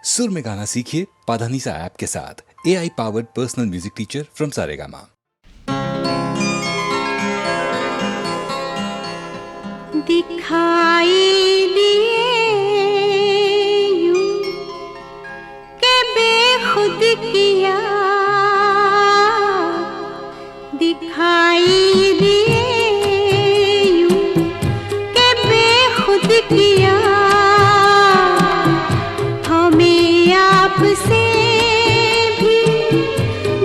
सुर में गाना सीखिए पाधानीसा ऐप के साथ। AI powered personal music teacher from Saregama. दिखाई दिए यूं के बेखुद किया, दिखाई दिए यूं के बेखुद किया, हमें आपसे भी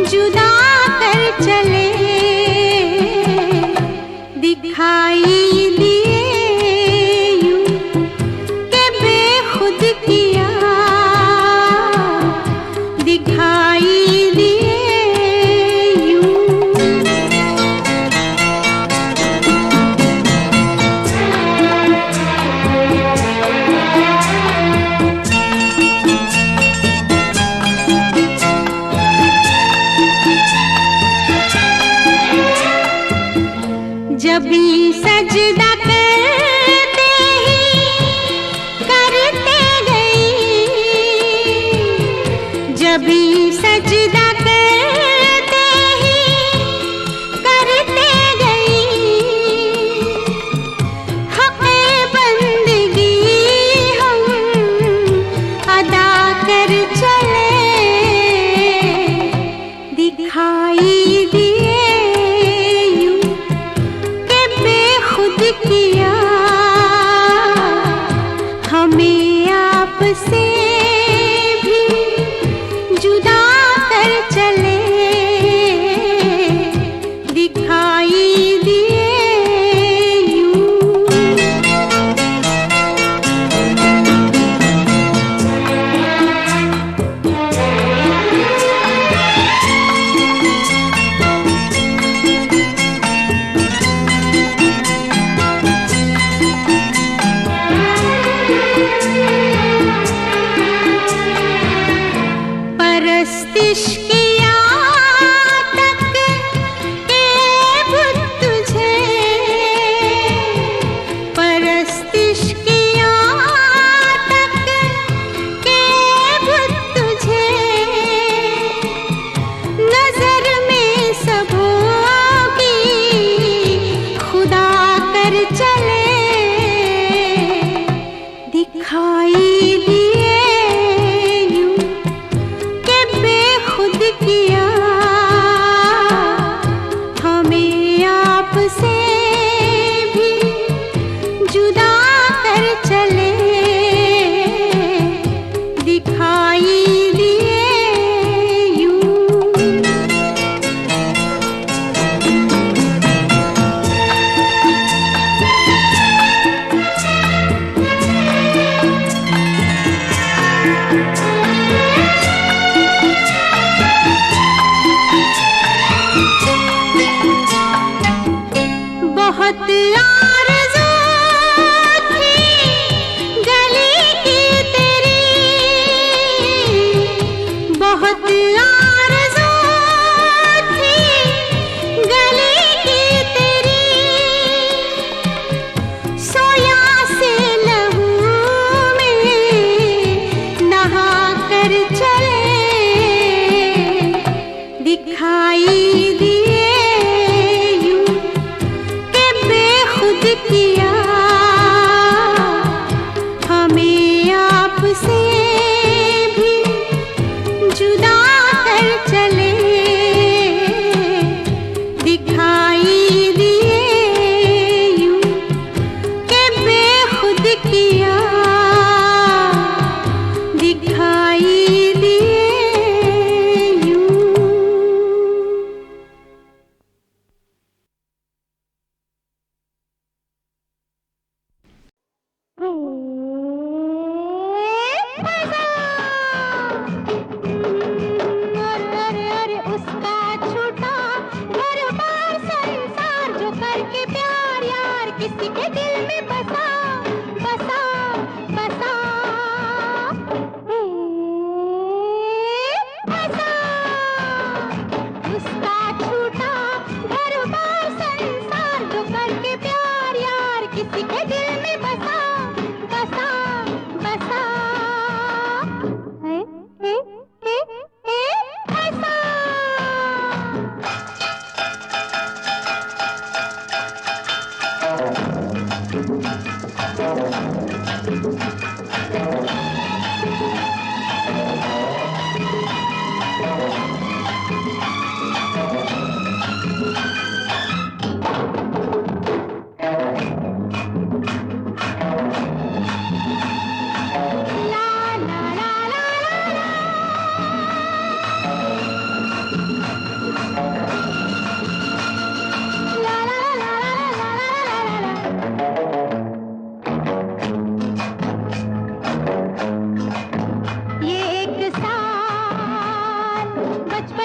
जुदा कर चले। दिखाई जभी सजदा करते ही करते गई, जभी सजदा करते ही करते गई, हक़े बंदगी हम अदा कर चले। दिखाई दिए किया, हमें आपसे भी जुदा कर चले। दिखाई दिए परस्तिश किया तक के बुत तुझे, परस्तिश किया तक के बुत तुझे, नजर में सबों की खुदा कर चले। दिखाई दिए किया, हमें आपसे भी जुदा कर चले। दिखाई दिए बहुत आरज़ू थी गली की तेरी, बहुत आरज़ू थी गली की तेरी, सोया से लहू में नहा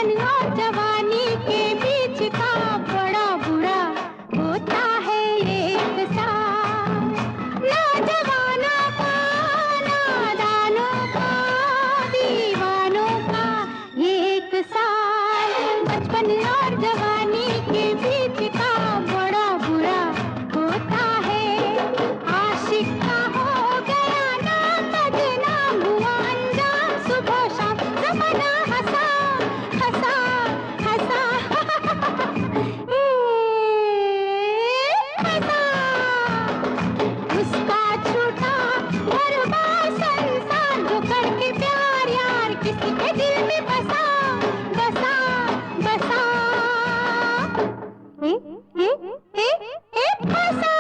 बचपन और जवानी के बीच का बड़ा बुरा होता है एक साथ। नौजवानों का, नादानों का, दीवानों का ये एक साल। बचपन और जवानी के बीच का बड़ा बुरा होता है। आशिक का हो गया नाम, बदनाम हुआ अंजाम। सुबह शाम ज़माना हंसा हंसा हंसा हंसा। उसका छूटा घर-बार संसार, जो करके प्यार यार किसी के दिल में बसा बसा बसा। बसा।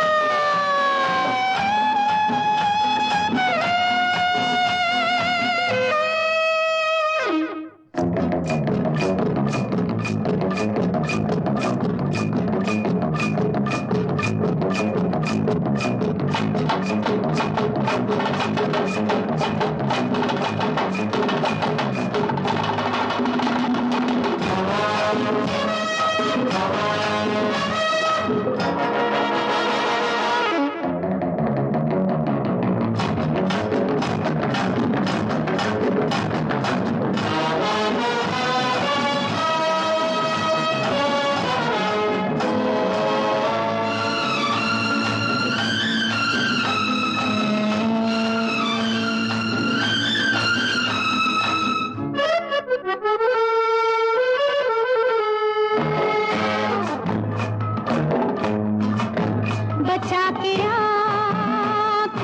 बचा के आँख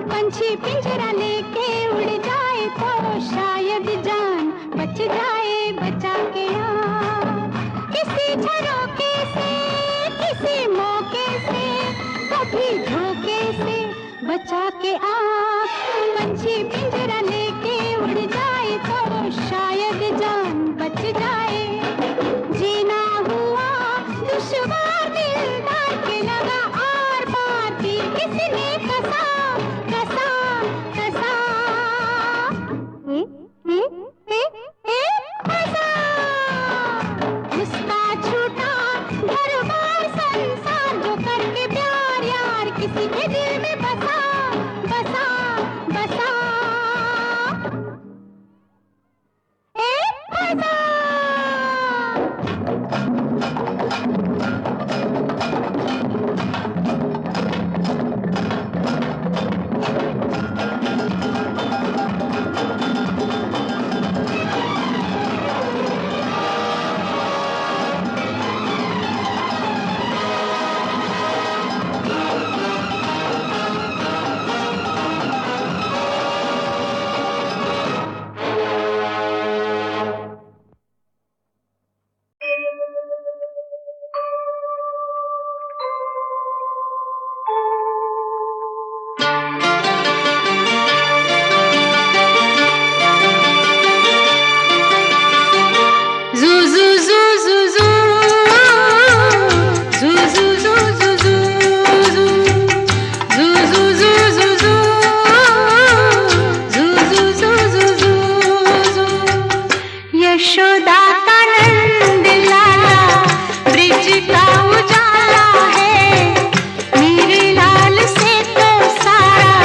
पंछी पिंजरा लेके उड़ जाए तो शायद जान बच जाए। बचा के आँख किसी झरोके से, किसी मौके से, कभी धोखे से। बचा के आँख पंछी पिंजरा लेके उड़ जाए तो शायद जान बच जाए। जीना हुआ दुश्वार, दिलदार के लगा आर पार, तीर किसने कसा कसा कसा। कसा। उसका छूटा घर-बार संसार, जो करके प्यार यार किसी के दिल में बसा बसा बसा। बसा। यशोदा का नंद लाला ब्रिज का उजाला है, मेरे लाल से तो सारा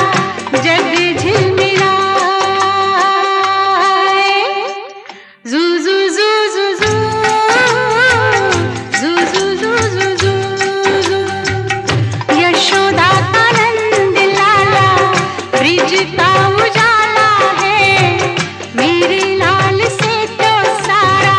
जग झिलमिलाए। जू जू जू जू जू जू जू जू जू जू जू। यशोदा का नंद लाला ब्रिज का उजाला है, मेरे लाल से तो सारा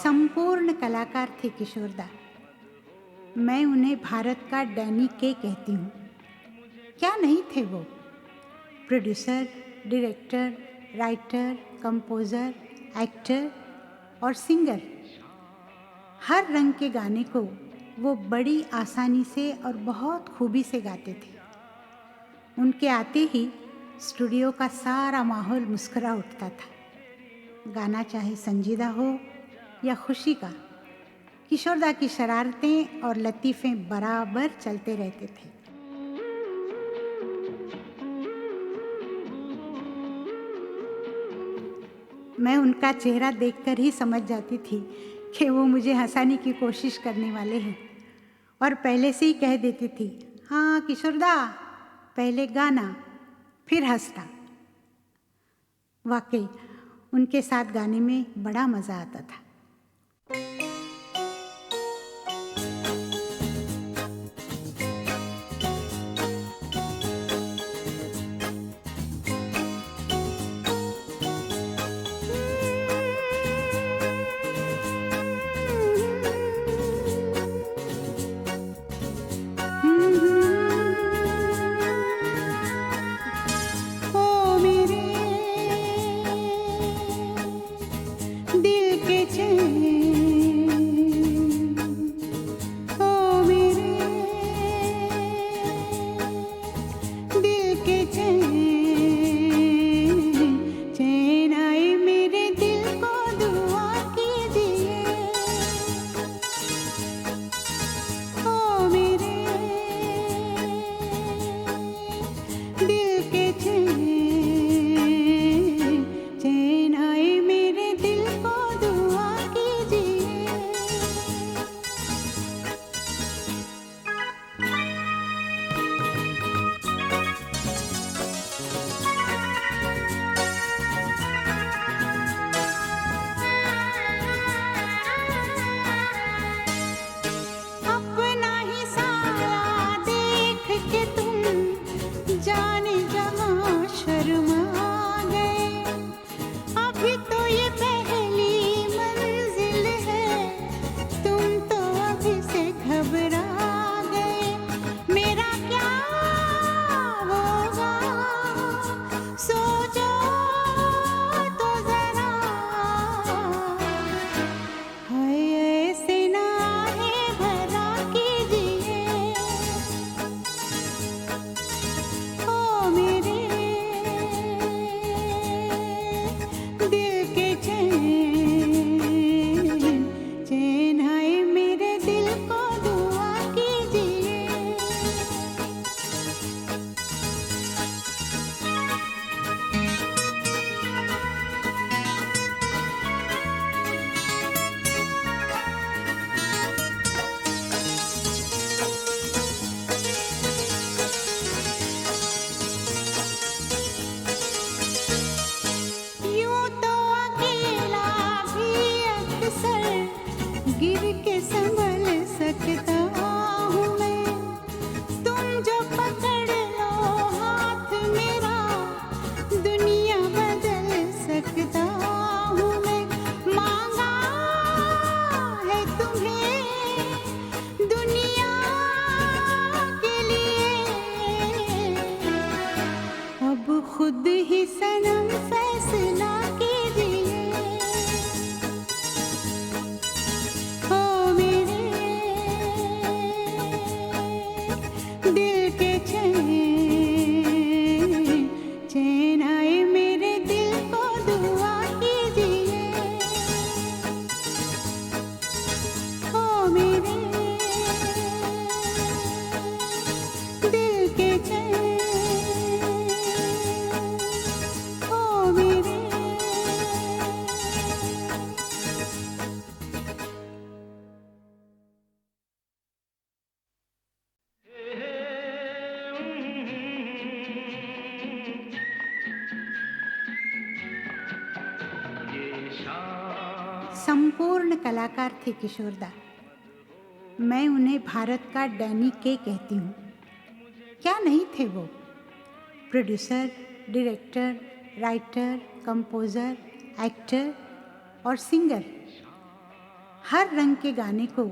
संपूर्ण कलाकार थे किशोरदा। मैं उन्हें भारत का डैनी के कहती हूँ। क्या नहीं थे वो? Producer, director, writer, composer, actor और सिंगर। हर रंग के गाने को वो बड़ी आसानी से और बहुत खूबी से गाते थे। उनके आते ही स्टूडियो का सारा माहौल मुस्कुरा उठता था। गाना चाहे संजीदा हो या खुशी का, किशोरदा की शरारतें और लतीफ़ें बराबर चलते रहते थे। मैं उनका चेहरा देखकर ही समझ जाती थी कि वो मुझे हंसाने की कोशिश करने वाले हैं, और पहले से ही कह देती थी, हाँ किशोरदा, पहले गाना फिर हंसना। वाकई उनके साथ गाने में बड़ा मज़ा आता था। ओ मेरे दिल के चैन, ओ मेरे दिल के चैन, चैन आए मेरे दिल को दुआ कीजिए। ओ मेरे दिल के चैन, चैन आए मेरे दिल को दुआ कीजिए। अपना ही साया देख के तुम जाने जहाँ शर्मा गए। अभी तो ये पहली मंजिल है, तुम तो अभी से घबरा गए। मेरा क्या होगा सोचो तो जरा, हाय ऐसे ना है भरा कीजिए। ओ मेरे दिल के चैन, चैन आए मेरे दिल को दुआ कीजिए। यूं तो अकेला भी अक्सर गिर के संभल सकता हूँ मैं। तुम जो पकड़ लो हाथ मेरा, दुनिया बदल सकता हूँ मैं। मांगा है तुम्हें दुनिया के लिए, अब खुद ही सनम फैसला कीजिए। ओ मेरे दिल के चैन, चैन आए मेरे दिल को दुआ कीजिए। ओ मेरे दिल के चैन, ओ मेरे। संपूर्ण कलाकार थे किशोरदा। मैं उन्हें भारत का डैनी के कहती हूँ। क्या नहीं थे वो? Producer, director, writer, composer, actor और सिंगर। हर रंग के गाने को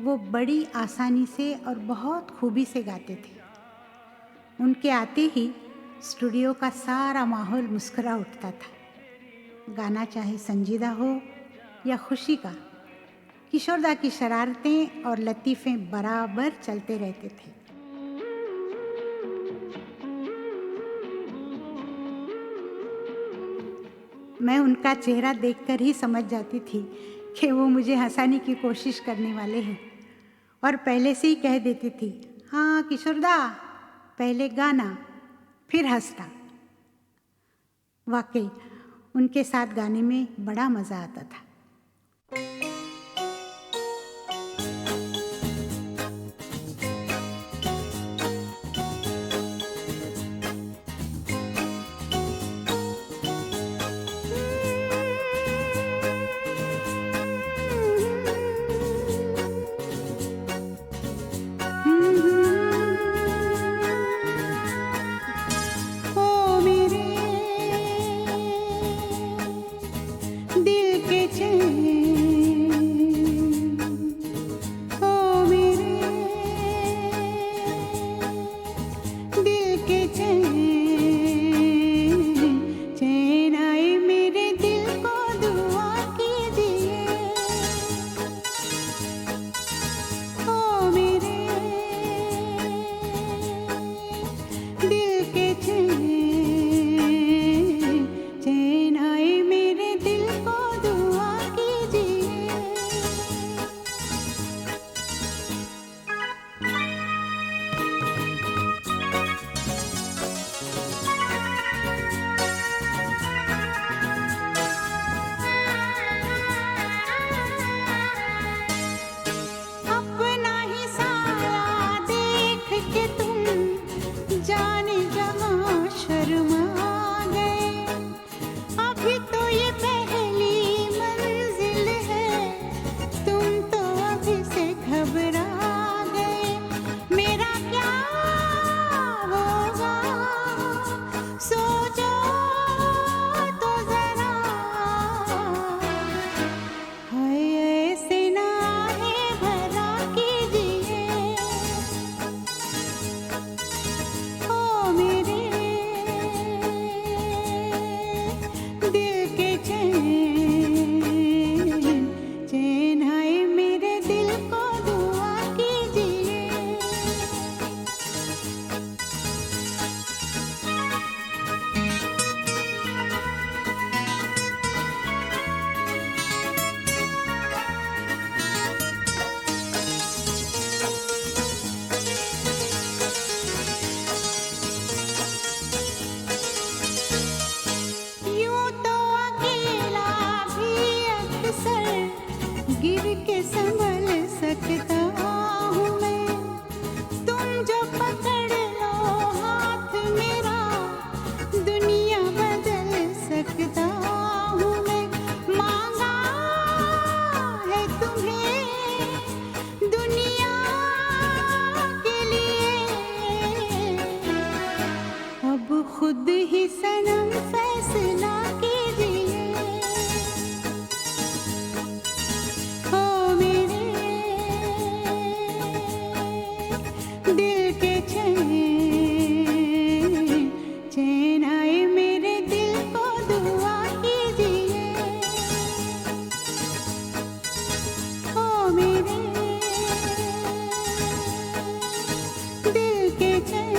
वो बड़ी आसानी से और बहुत खूबी से गाते थे। उनके आते ही स्टूडियो का सारा माहौल मुस्कुरा उठता था। गाना चाहे संजीदा हो या खुशी का, किशोरदा की शरारतें और लतीफ़ें बराबर चलते रहते थे। मैं उनका चेहरा देखकर ही समझ जाती थी कि वो मुझे हंसाने की कोशिश करने वाले हैं, और पहले से ही कह देती थी, हाँ किशोरदा, पहले गाना फिर हंसना। वाकई उनके साथ गाने में बड़ा मज़ा आता था। खुद ही सनम फैसला कीजिए, ओ मेरे दिल के चैन, चैन आए मेरे दिल को दुआ कीजिए, ओ मेरे दिल के चैन।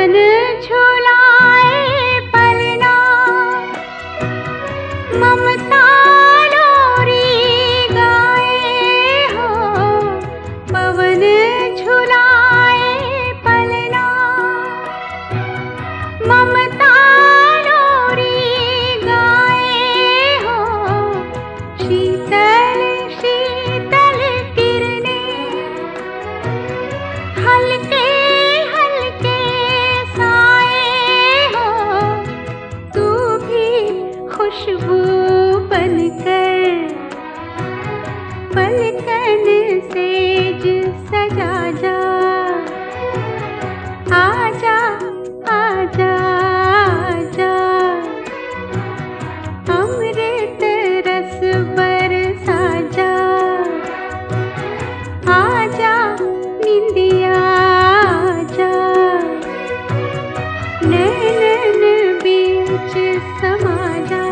पवन झुलाए पलना, ममता लोरी गाए हो, पवन झुलाए पलना, ममता लोरी गाए हो, शीतल शीतल किरणें, हल्के हल्के साए हो, तू भी खुशबू बनकर पलकन सेज सजा जा, आजा आजा आजा, अमृत रस बरसा जा, आजा निंदिया आजा, नैनन बीच समा जा।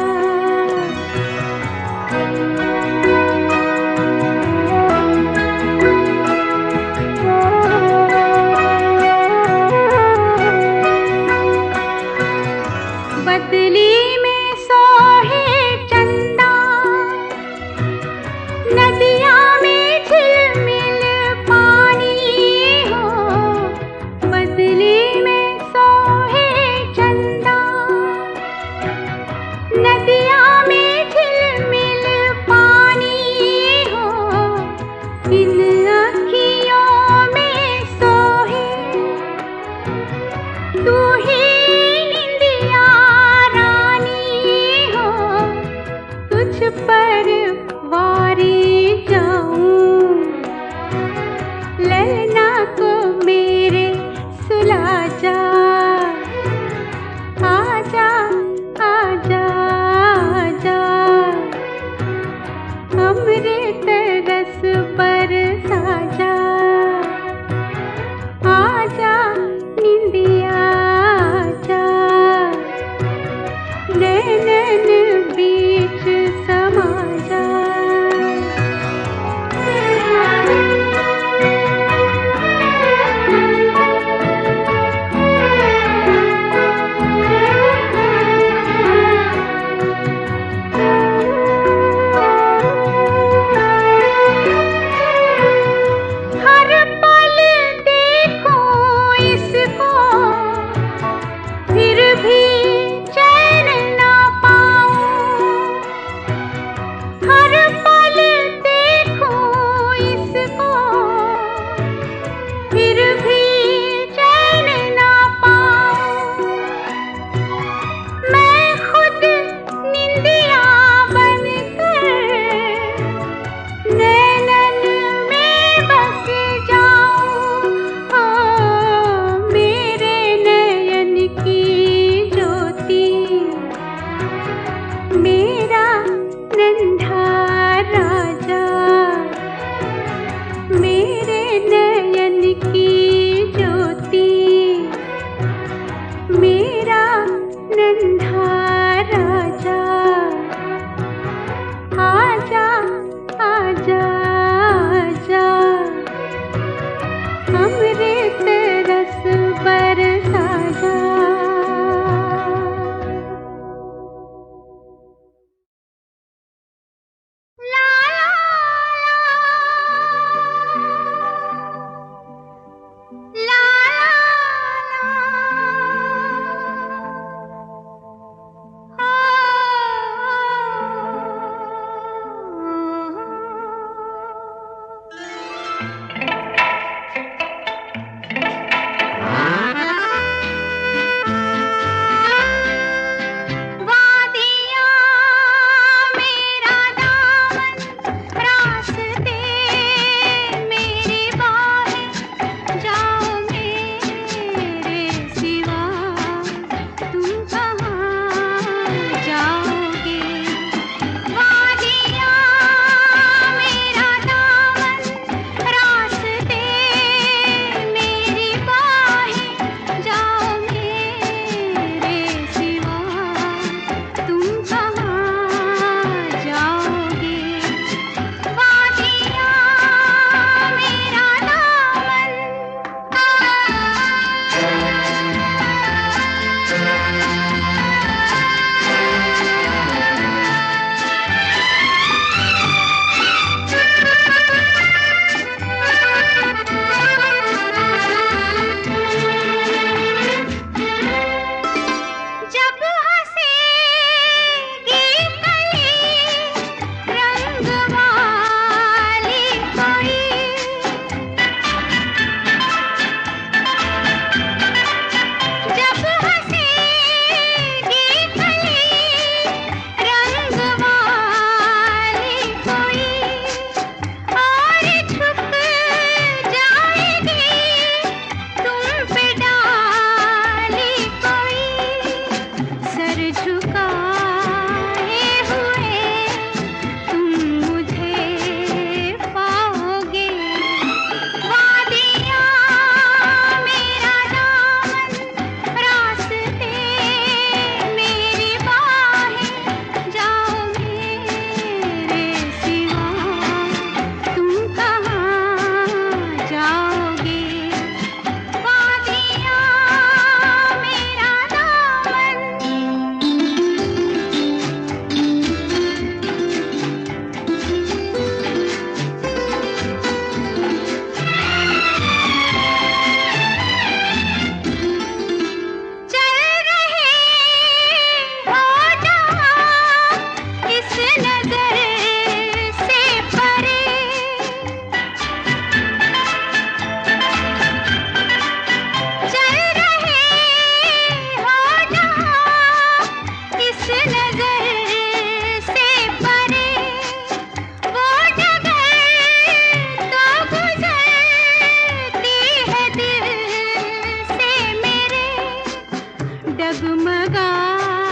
डगमगाते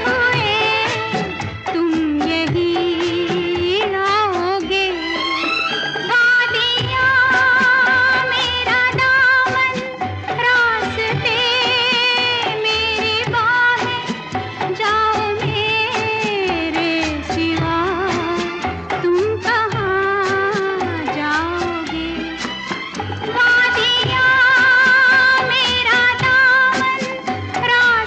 हुए तुम यही आओगे। वादियाँ मेरा दामन, रास्ते मेरी बाहें, जाओ मेरे सिवा तुम कहाँ जाओगे। वादियाँ मेरा दामन, रास्ते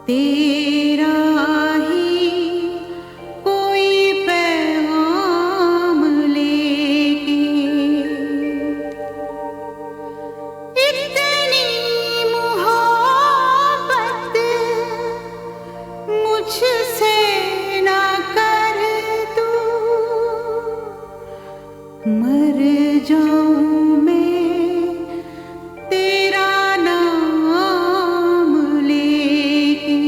तेरा ही कोई पैगाम लेके इतनी मोहब्बत मुझसे ना कर तू मर जाऊं मैं तेरा नाम लेके